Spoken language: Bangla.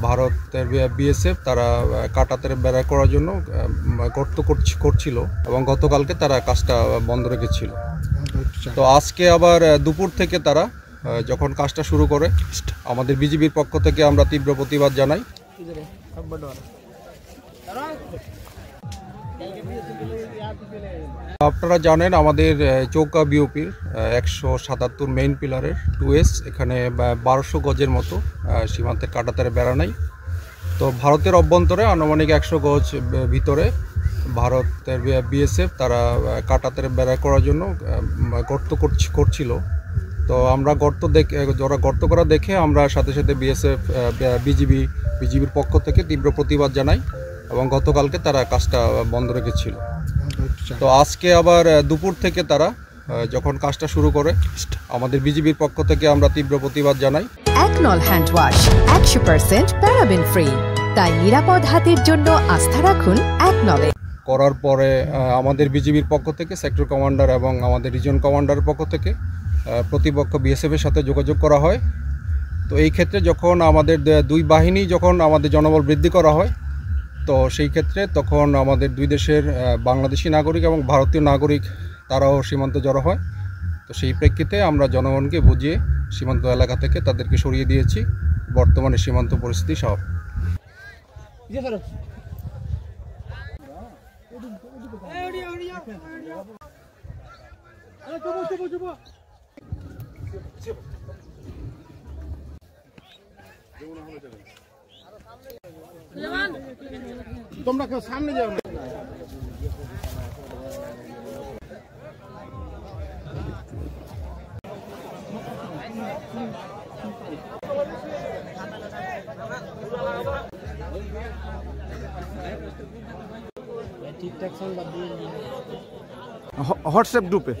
ভারতের বিএসএফ তারা কাটাতারে বেড়া করার জন্য গর্ত করছিল এবং গতকালকে তারা কাজটা বন্ধ রেখেছিল। তো আজকে আবার দুপুর থেকে তারা যখন কাজটা শুরু করে আমাদের বিজিবির পক্ষ থেকে আমরা তীব্র প্রতিবাদ জানাই। আপনারা জানেন আমাদের চৌকা বিওপির 177 মেইন পিলারের 2S এখানে 1200 গজের মতো সীমান্তের কাটাতারে বেড়া নাই। তো ভারতের অভ্যন্তরে আনুমানিক 100 গজ ভিতরে ভারতের বিএসএফ তারা কাটাতারে বেড়া করার জন্য গর্ত করছিল। তো আমরা গর্ত করা দেখে আমরা সাথে সাথে বিএসএফ বিজিবির পক্ষ থেকে তীব্র প্রতিবাদ জানাই এবং গতকালকে তারা কাজটা বন্ধ রেখেছিল। তো আজকে আবার দুপুর থেকে তারা যখন কাজটা শুরু করে আমাদের বিজিবির পক্ষ থেকে আমরা তীব্র প্রতিবাদ জানাই। একনল হ্যান্ড ওয়াশ 100% প্যারাবেন ফ্রি, তাই নিরাপদ হাতের জন্য আস্থা রাখুন একনলে। করার পরে আমাদের বিজিবির পক্ষ থেকে সেক্টর কমান্ডার এবং আমাদের রিজন কমান্ডারের পক্ষ থেকে প্রতিপক্ষ বিএসএফের সাথে যোগাযোগ করা হয়। তো এই ক্ষেত্রে যখন আমাদের দুই বাহিনী যখন আমাদের জনবল বৃদ্ধি করা হয়, তো সেই ক্ষেত্রে তখন আমাদের দুই দেশের বাংলাদেশি নাগরিক এবং ভারতীয় নাগরিক তারাও সীমান্তে জড়ো হয়। তো সেই প্রেক্ষিতে আমরা জনগণকে বুঝিয়ে সীমান্ত এলাকা থেকে তাদেরকে সরিয়ে দিয়েছি। বর্তমানে সীমান্ত পরিস্থিতি স্বাভাবিক। তোমরা কেউ সামনে যাও না। ঠিকঠাক সংবাদ দিয়ে হোয়াটসঅ্যাপ গ্রুপে